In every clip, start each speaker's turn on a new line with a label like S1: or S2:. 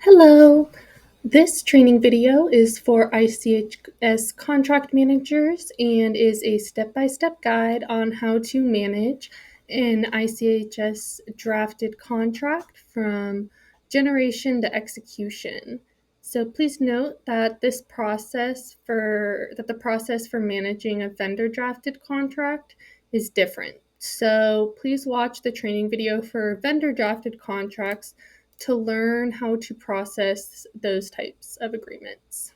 S1: Hello! This training video is for ICHS contract managers and is a step-by-step guide on how to manage an ICHS drafted contract from generation to execution. So please note that the process for managing a vendor drafted contract is different. So please watch the training video for vendor drafted contracts to learn how to process those types of agreements.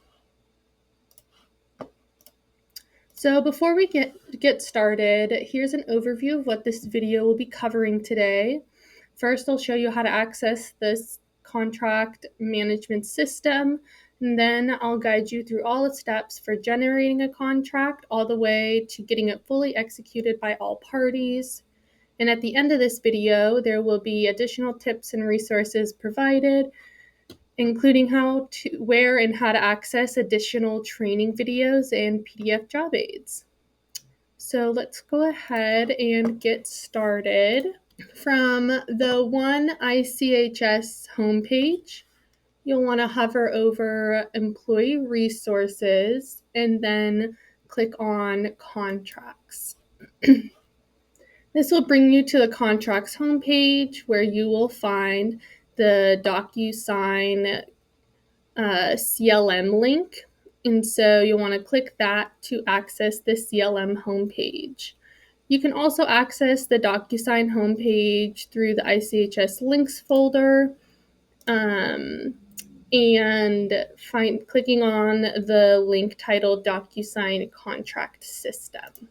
S1: So before we get started, here's an overview of what this video will be covering today. First, I'll show you how to access this contract management system, and then I'll guide you through all the steps for generating a contract all the way to getting it fully executed by all parties. And at the end of this video, there will be additional tips and resources provided, including where and how to access additional training videos and PDF job aids. So let's go ahead and get started. From the One ICHS homepage, you'll want to hover over Employee Resources and then click on Contracts. This will bring you to the contracts homepage where you will find the DocuSign CLM link. And so you'll want to click that to access the CLM homepage. You can also access the DocuSign homepage through the ICHS links folder and clicking on the link titled DocuSign Contract System.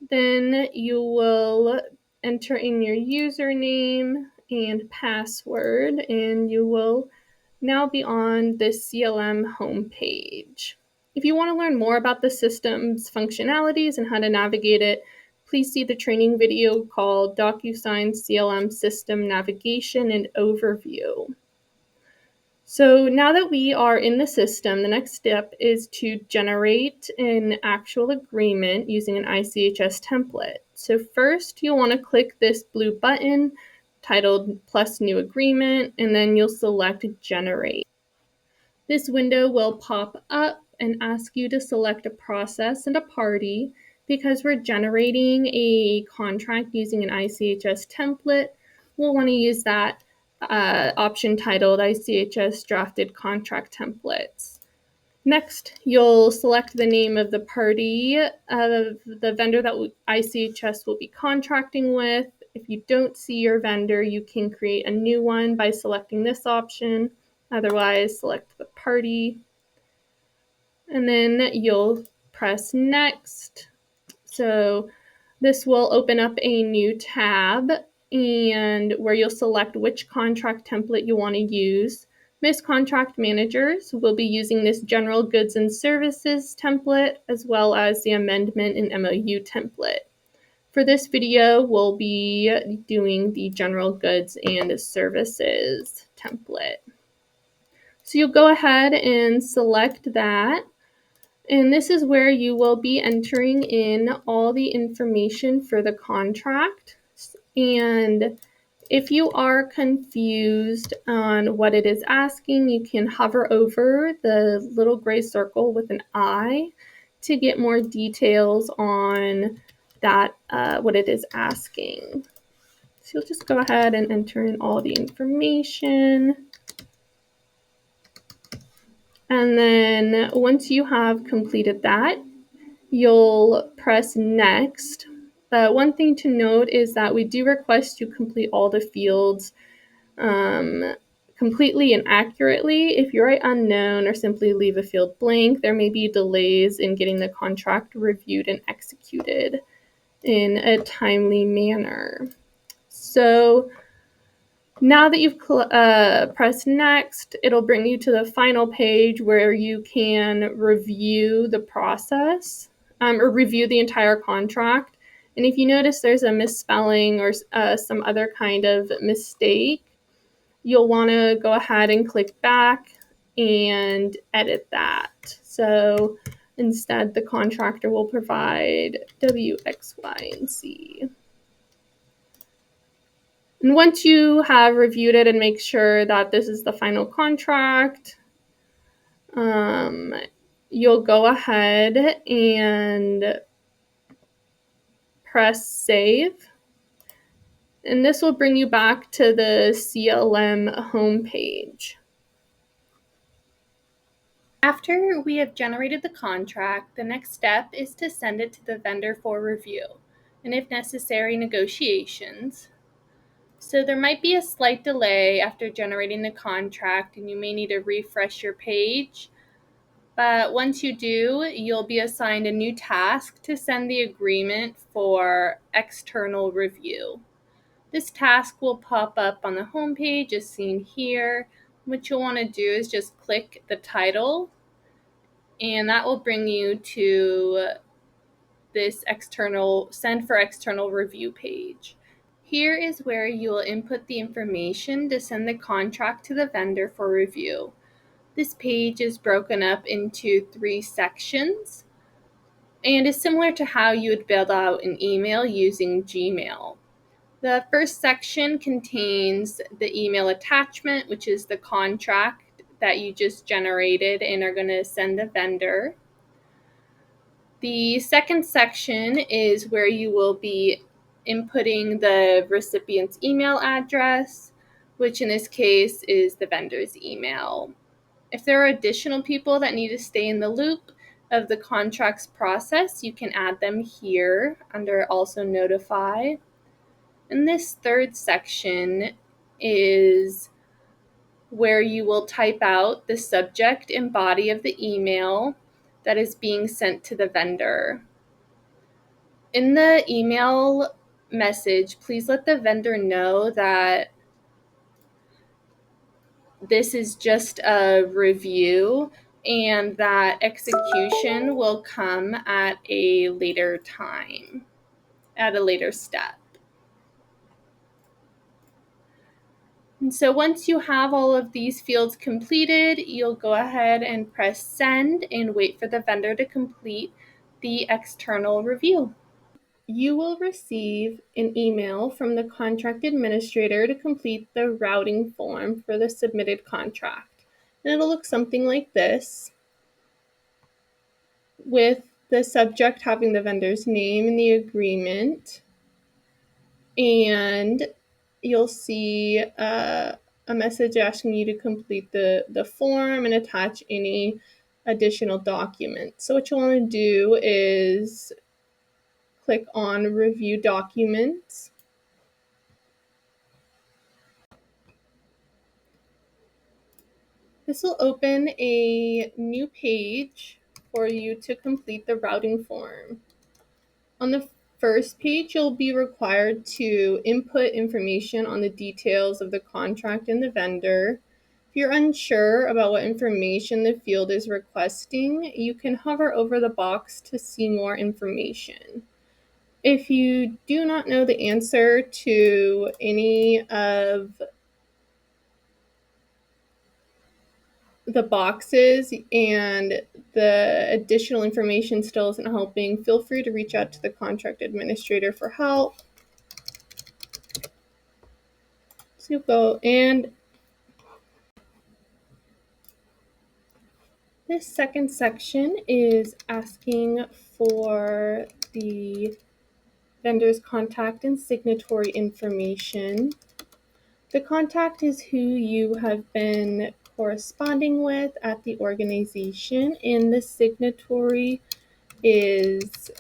S1: Then you will enter in your username and password, and you will now be on the CLM homepage. If you want to learn more about the system's functionalities and how to navigate it, please see the training video called DocuSign CLM System Navigation and Overview. So now that we are in the system, the next step is to generate an actual agreement using an ICHS template. So first, you'll want to click this blue button titled Plus New Agreement, and then you'll select Generate. This window will pop up and ask you to select a process and a party. Because we're generating a contract using an ICHS template, we'll want to use that option titled ICHS Drafted Contract Templates. Next, you'll select the name of the party of the vendor that ICHS will be contracting with. If you don't see your vendor, you can create a new one by selecting this option. Otherwise, select the party. And then you'll press Next. So this will open up a new tab and where you'll select which contract template you want to use. Most contract managers will be using this general goods and services template as well as the amendment and MOU template. For this video, we'll be doing the general goods and services template. So you'll go ahead and select that. And this is where you will be entering in all the information for the contract. And if you are confused on what it is asking, you can hover over the little gray circle with an I to get more details on that, what it is asking. So you'll just go ahead and enter in all the information. And then once you have completed that, you'll press Next. But one thing to note is that we do request you complete all the fields completely and accurately. If you write unknown or simply leave a field blank, there may be delays in getting the contract reviewed and executed in a timely manner. So now that you've pressed Next, it'll bring you to the final page where you can review the process or review the entire contract. And if you notice there's a misspelling or some other kind of mistake, you'll want to go ahead and click back and edit that. So instead, the contractor will provide W, X, Y, and Z. And once you have reviewed it and make sure that this is the final contract, you'll go ahead and press save. And this will bring you back to the CLM homepage. After we have generated the contract, the next step is to send it to the vendor for review, and if necessary, negotiations. So there might be a slight delay after generating the contract, and you may need to refresh your page. But once you do, you'll be assigned a new task to send the agreement for external review. This task will pop up on the home page as seen here. What you'll want to do is just click the title, and that will bring you to this send for external review page. Here is where you will input the information to send the contract to the vendor for review. This page is broken up into 3 sections and is similar to how you would build out an email using Gmail. The first section contains the email attachment, which is the contract that you just generated and are going to send the vendor. The second section is where you will be inputting the recipient's email address, which in this case is the vendor's email. If there are additional people that need to stay in the loop of the contract's process, you can add them here under also notify. And this third section is where you will type out the subject and body of the email that is being sent to the vendor. In the email message, please let the vendor know that this is just a review and that execution will come at a later time, at a later step. And so once you have all of these fields completed, you'll go ahead and press send and wait for the vendor to complete the external review. You will receive an email from the contract administrator to complete the routing form for the submitted contract. And it'll look something like this, with the subject having the vendor's name in the agreement, and you'll see a message asking you to complete the form and attach any additional documents. So what you'll want to do is click on Review Documents. This will open a new page for you to complete the routing form. On the first page, you'll be required to input information on the details of the contract and the vendor. If you're unsure about what information the field is requesting, you can hover over the box to see more information. If you do not know the answer to any of the boxes and the additional information still isn't helping, feel free to reach out to the contract administrator for help. So you go, and this second section is asking for the vendor's contact and signatory information. The contact is who you have been corresponding with at the organization, and the signatory is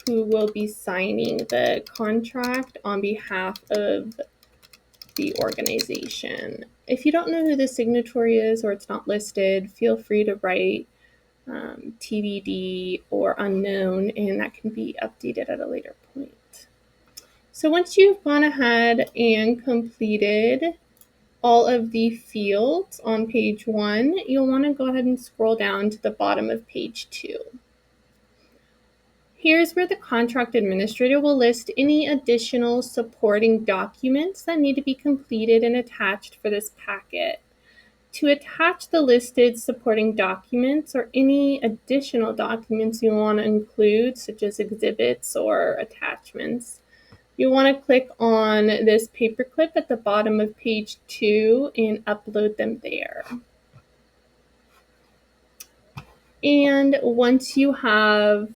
S1: who will be signing the contract on behalf of the organization. If you don't know who the signatory is or it's not listed, feel free to write TBD or unknown, and that can be updated at a later point. So once you've gone ahead and completed all of the fields on page 1, you'll want to go ahead and scroll down to the bottom of page 2. Here's where the contract administrator will list any additional supporting documents that need to be completed and attached for this packet. To attach the listed supporting documents or any additional documents you want to include, such as exhibits or attachments, You want to click on this paperclip at the bottom of page 2 and upload them there. And once you have